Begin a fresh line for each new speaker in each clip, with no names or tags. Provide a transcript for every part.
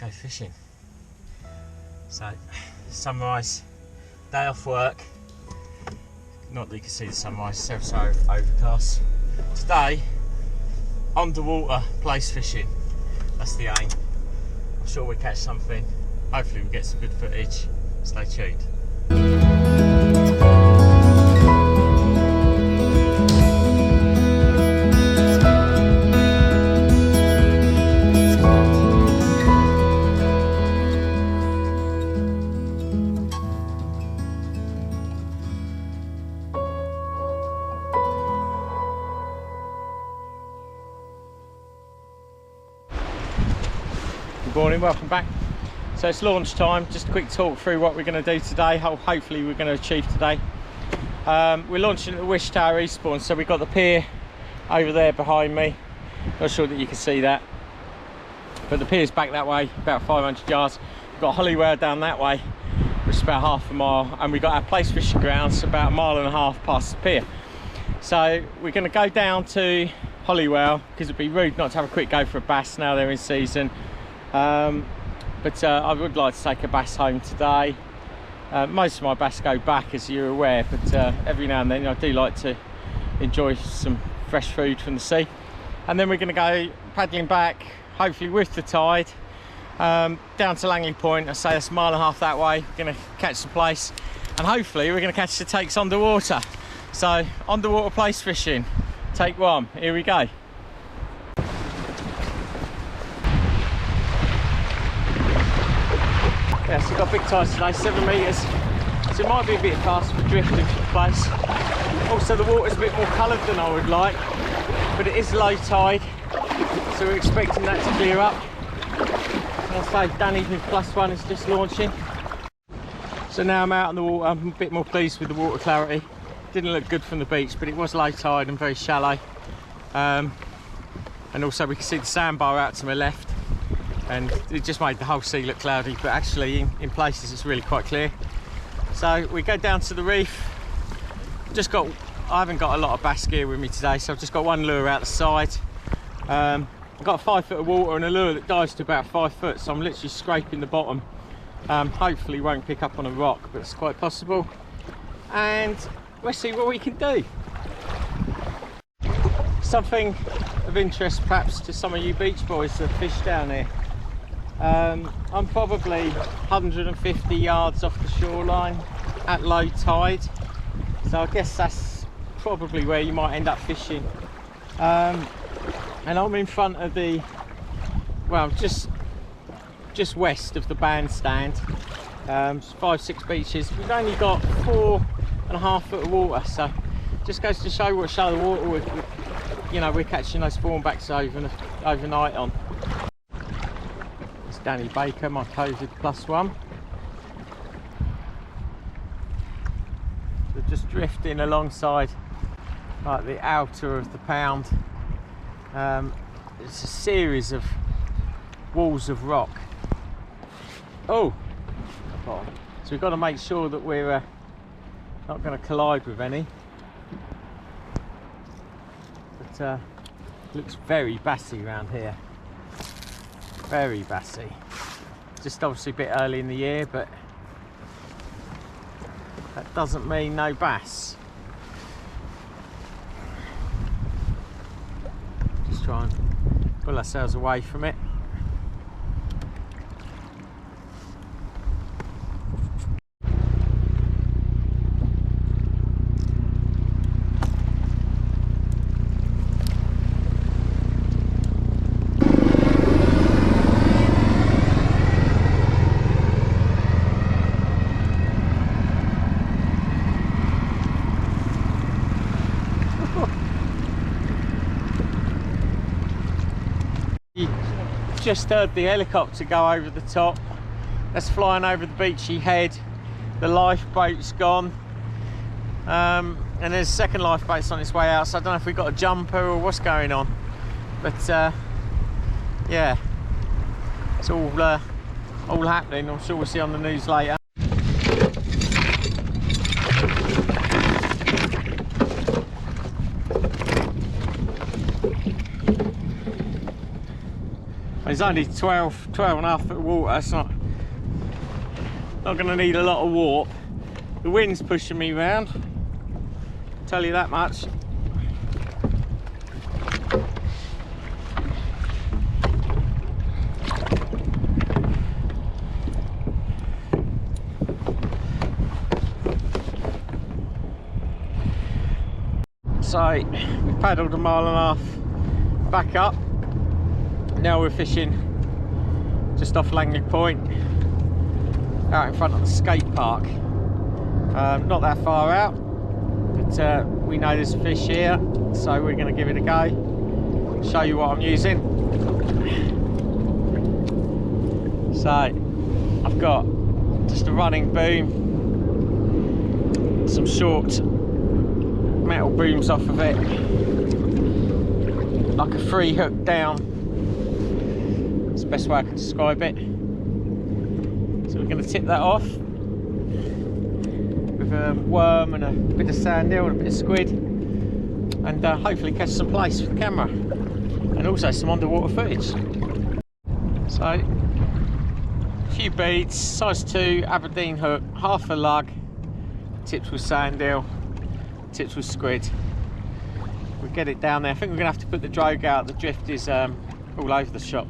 go fishing. So, sunrise, day off work. Not that you can see the sunrise, it's so overcast. Today, underwater place fishing. That's the aim. I'm sure we'll catch something. Hopefully we'll get some good footage. Stay tuned. Good morning, welcome back. So it's launch time. Just a quick talk through what we're going to do today, how hopefully we're going to achieve today. We're launching at the Wish Tower, Eastbourne, so we've got the pier over there behind me. Not sure that you can see that, but the pier's back that way, about 500 yards. We've got Holywell down that way, which is about half a mile, and we've got our place fishing grounds about a mile and a half past the pier. So we're going to go down to Holywell because it'd be rude not to have a quick go for a bass now they're in season. But I would like to take a bass home today. Most of my bass go back, as you're aware, but every now and then I do like to enjoy some fresh food from the sea. And then we're going to go paddling back, hopefully with the tide, down to Langley Point. I say that's a mile and a half that way. We're going to catch some place, and hopefully we're going to catch the takes underwater. So underwater place fishing, take one. Here we go. Yes, we've got big tides today, 7 metres, so it might be a bit fast for drifting for place. Also the water's a bit more coloured than I would like, but it is low tide, so we're expecting that to clear up. And I say Danny with +1 is just launching. So now I'm out on the water, I'm a bit more pleased with the water clarity. Didn't look good from the beach, but it was low tide and very shallow. And also we can see the sandbar out to my left, and it just made the whole sea look cloudy, but actually in places it's really quite clear. So we go down to the reef. I haven't got a lot of bass gear with me today, so I've just got one lure out the side. I've got 5 foot of water and a lure that dives to about 5 foot, so I'm literally scraping the bottom. Hopefully won't pick up on a rock, but it's quite possible. And we'll see what we can do. Something of interest perhaps to some of you beach boys that fish down here. I'm probably 150 yards off the shoreline at low tide, so I guess that's probably where you might end up fishing. And I'm in front of the, well, just west of the bandstand. 5-6 beaches. We've only got 4.5 foot of water, so just goes to show what shallow water we're catching those thornbacks overnight on. It's Danny Baker, my COVID +1. So just drifting alongside like the outer of the pound. It's a series of walls of rock. Oh, so we've got to make sure that we're not going to collide with any. But looks very bassy around here, very bassy. Just obviously a bit early in the year, but that doesn't mean no bass. Just try and pull ourselves away from it. Just heard the helicopter go over the top. That's flying over the beachy head. The lifeboat's gone, and there's a second lifeboat on its way out, so I don't know if we've got a jumper or what's going on, but yeah, it's all happening. I'm sure we'll see on the news later. There's only 12 and a half foot of water. It's not going to need a lot of warp. The wind's pushing me round, I'll tell you that much. So we paddled 1.5 miles back up. Now we're fishing just off Langley Point, out in front of the skate park. Not that far out, but we know there's fish here, so we're going to give it a go. Show you what I'm using. So I've got just a running boom, some short metal booms off of it, like a free hook down. That's the best way I can describe it. So we're going to tip that off with a worm and a bit of sand eel and a bit of squid, and hopefully catch some plaice for the camera, and also some underwater footage. So a few beads, size 2 Aberdeen hook, half a lug, tips with sand eel, tips with squid. We'll get it down there. I think we're going to have to put the drogue out. The drift is all over the shop.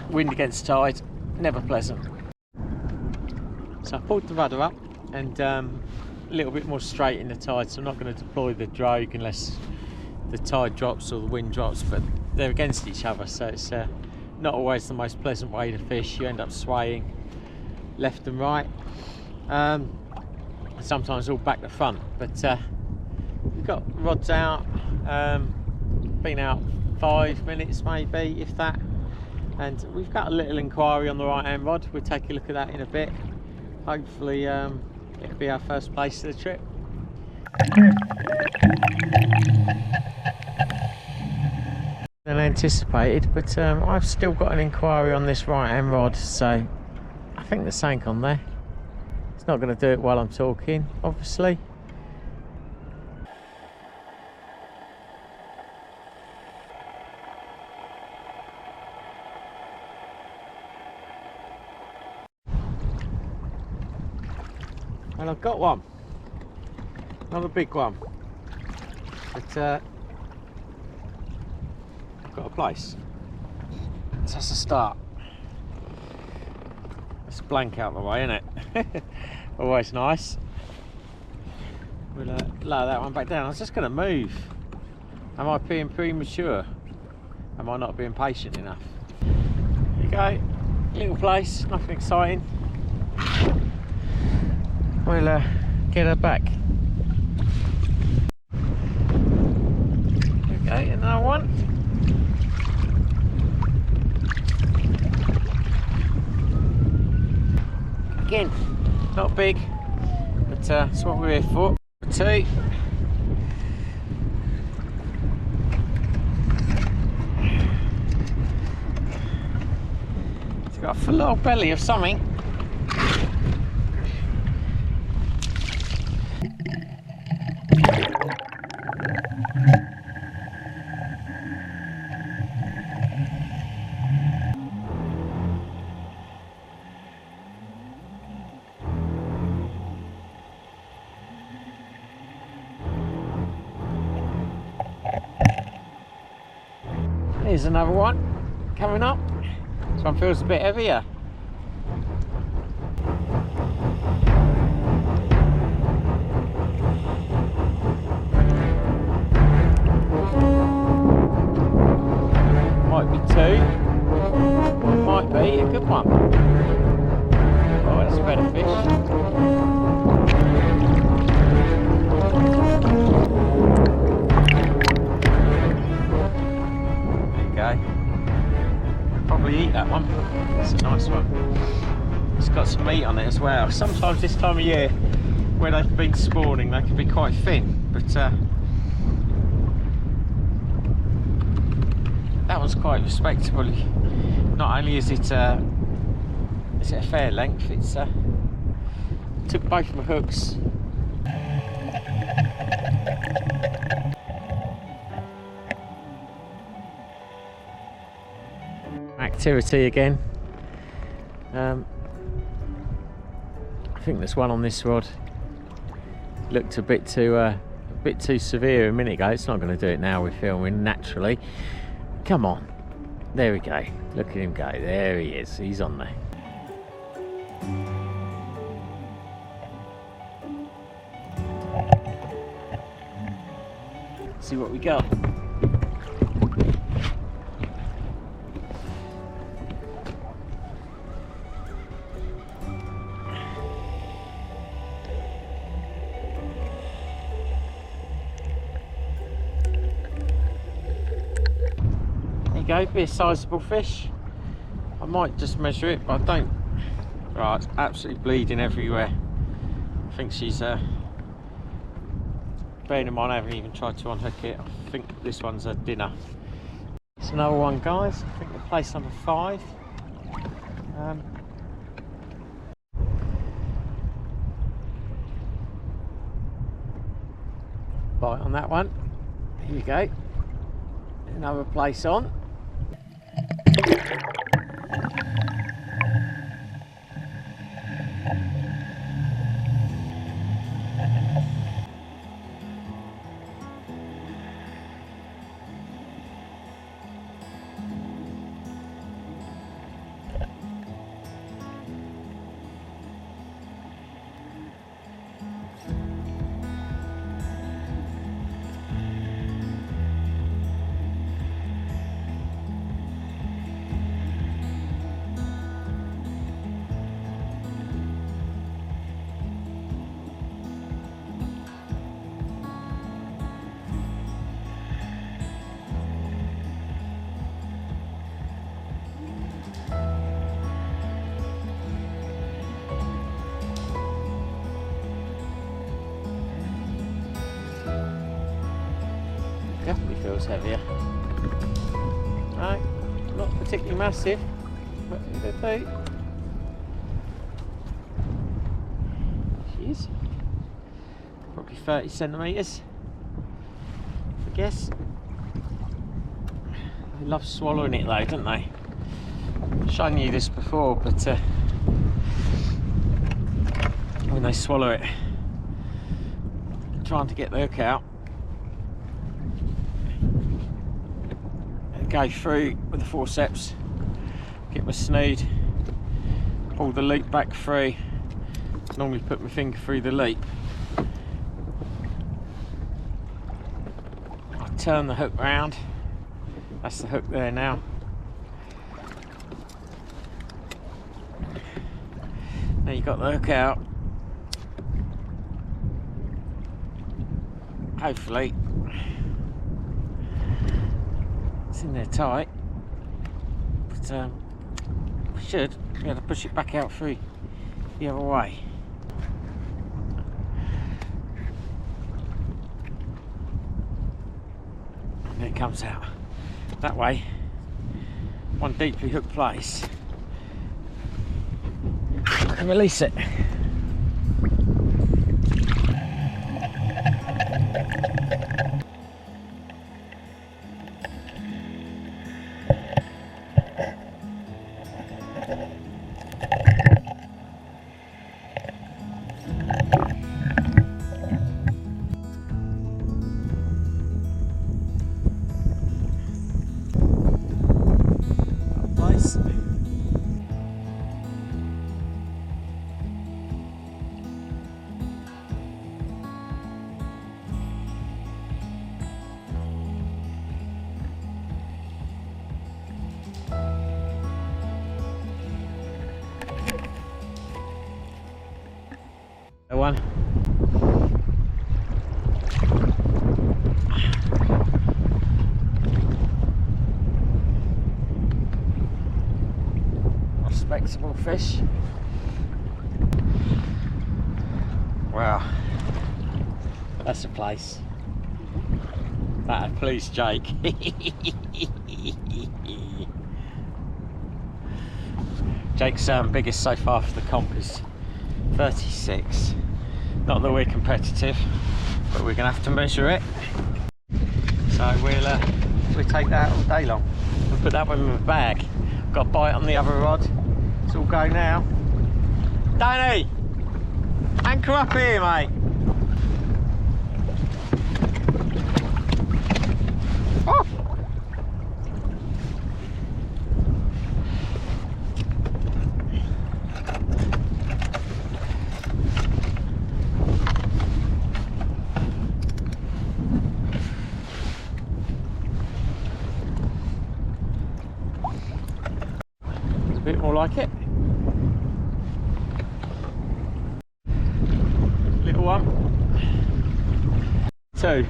Wind against tide, never pleasant. So I pulled the rudder up and a little bit more straight in the tide, so I'm not going to deploy the drogue unless the tide drops or the wind drops, but they're against each other, so it's not always the most pleasant way to fish. You end up swaying left and right. Sometimes all back to front, but we've got rods out, been out 5 minutes maybe, if that, and we've got a little inquiry on the right hand rod. We'll take a look at that in a bit. Hopefully it'll be our first plaice of the trip. Than anticipated, but I've still got an inquiry on this right hand rod, so I think there's something on there. Not going to do it while I'm talking, obviously. And I've got one, not a big one, but I've got a plaice. So that's a start. It's blank out the way, isn't it? Always nice. We'll lower that one back down. I was just going to move. Am I being premature? Am I not being patient enough? There you go. Little plaice, nothing exciting. We'll get her back. Okay, another one. Again, not big, but that's what we're here for. 2. It's got a full old belly of something. Here's another one coming up. This one feels a bit heavier. Might be 2, or it might be a good one. Oh, that's a better fish. Probably eat that one. It's a nice one. It's got some meat on it as well. Sometimes this time of year, where they've been spawning, they can be quite thin, but that one's quite respectable. Not only is it a fair length, it's took both my hooks. activity again. I think there's one on this rod. Looked a bit too severe a minute ago. It's not going to do it now. We're filming naturally. Come on, there we go. Look at him go. There he is. He's on there. See what we got. Go, be a sizable fish. I might just measure it, but I don't. Right, it's absolutely bleeding everywhere. I think she's bearing in mind I haven't even tried to unhook it. I think this one's a dinner. It's another one, guys. I think the place number 5. Bite on that one. Here you go. Another place on. Definitely feels heavier. No, not particularly massive, but it'll do. She is. Probably 30 centimetres, I guess. They love swallowing it though, don't they? I've shown you this before, but when they swallow it, trying to get the hook out, go through with the forceps, get my snood, pull the loop back through. Normally put my finger through the loop. I turn the hook round. That's the hook there now. Now you've got the hook out. Hopefully it's in there tight, but we should be able to push it back out through the other way. And it comes out that way. One deeply hooked place. And release it. One. Respectable fish. Wow, that's a place. That'd please Jake. Jake's biggest so far for the comp is 36. Not that we're competitive, but we're gonna have to measure it. So we'll take that all day long. We'll put that one in the bag. got a bite on the other rod. It's all go now. Danny, anchor up here, mate. Oh. A bit more like it. Little one. 2.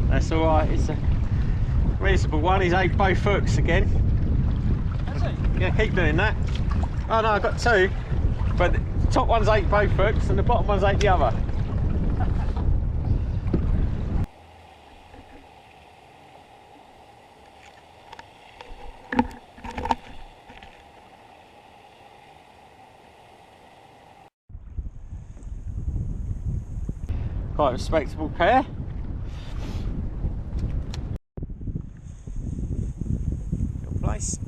That's alright, it's a reasonable one. He's ate both hooks again. Has he? Yeah, keep doing that. Oh no, I got 2. But the top one's ate both hooks and the bottom one's ate the other. Quite a respectable pair. Kayak Plaice.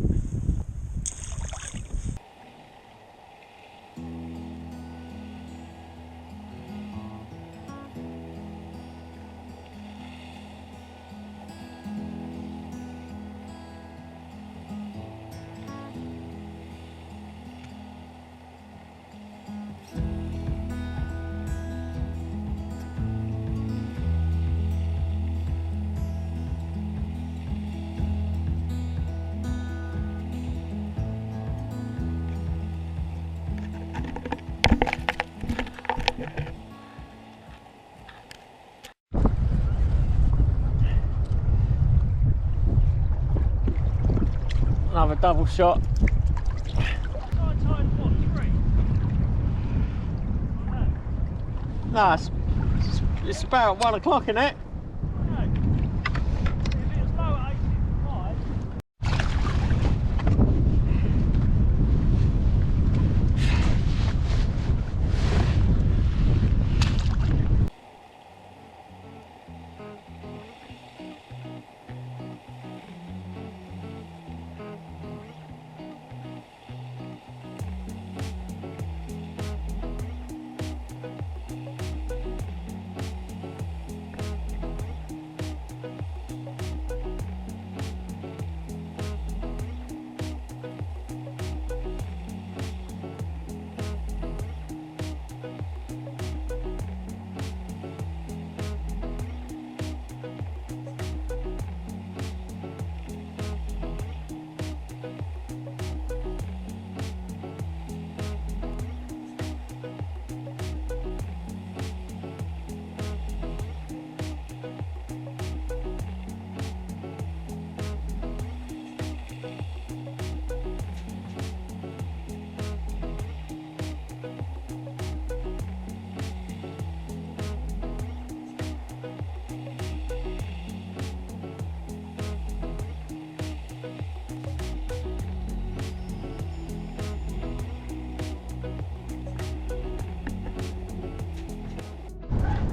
Another double shot. No, it's about 1 o'clock, isn't it?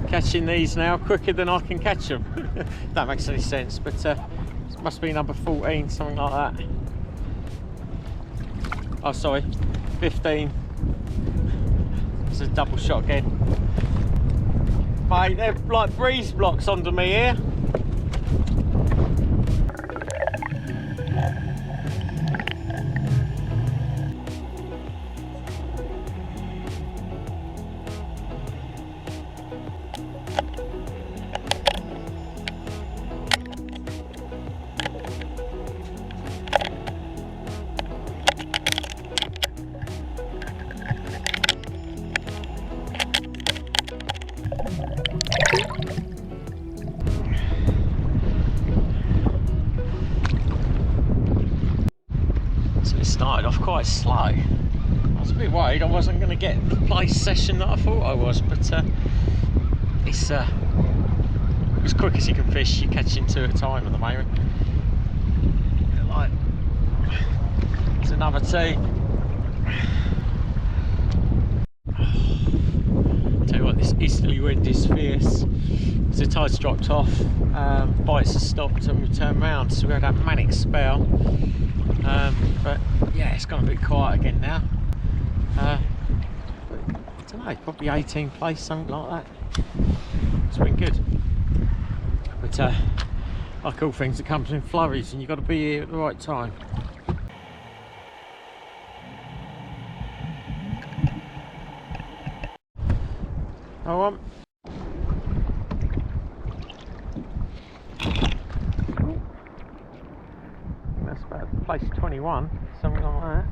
Catching these now quicker than I can catch them. That makes any sense, but it must be number 14, something like that. Oh, sorry, 15. It's a double shot again. Mate, they're like breeze blocks under me here. Started off quite slow. I was a bit worried I wasn't going to get the Plaice session that I thought I was, but it's as quick as you can fish. You're catching 2 at a time at the moment. Like, it's another 2. Tell you what, this easterly wind is fierce. It's the tide's dropped off, bites have stopped and we turn round, so we had that manic spell. But yeah, it's gone a bit quiet again now. I don't know, probably 18 place, something like that. It's been good. But like all things, it comes in flurries and you've got to be here at the right time. Oh, that's about place 21, something like that.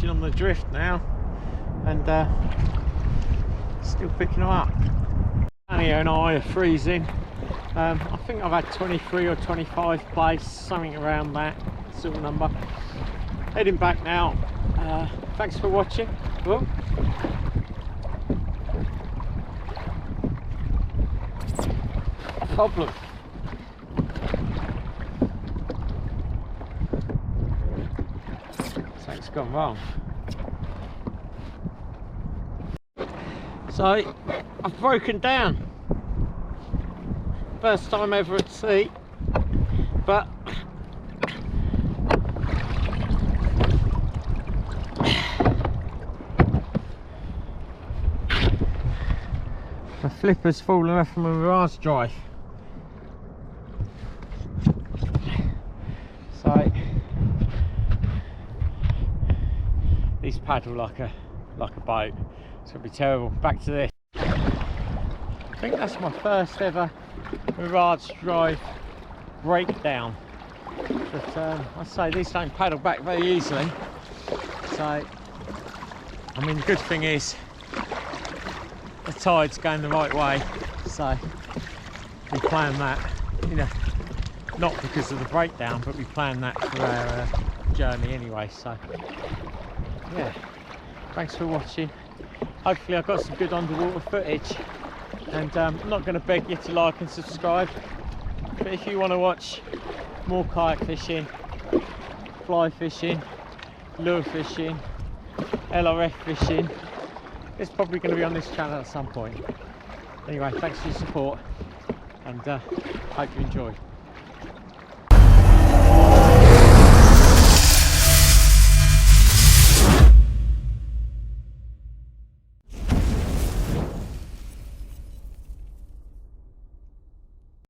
On the drift now, and still picking them up. Annie and I are freezing. I think I've had 23 or 25 place, something around that sort of number. Heading back now. Thanks for watching. Whoa. Problem. Something's gone wrong. So I've broken down. First time ever at sea, but the flipper's fallen off from a mirage drive. So these paddle like a boat. It's gonna be terrible. Back to this. I think that's my first ever mirage drive breakdown. But I say these don't paddle back very easily. So I mean, the good thing is the tide's going the right way. So we plan that, you know, not because of the breakdown, but we plan that for our journey anyway. So yeah, thanks for watching. Hopefully I've got some good underwater footage, and I'm not going to beg you to like and subscribe, but if you want to watch more kayak fishing, fly fishing, lure fishing, LRF fishing, it's probably going to be on this channel at some point. Anyway, thanks for your support, and hope you enjoy.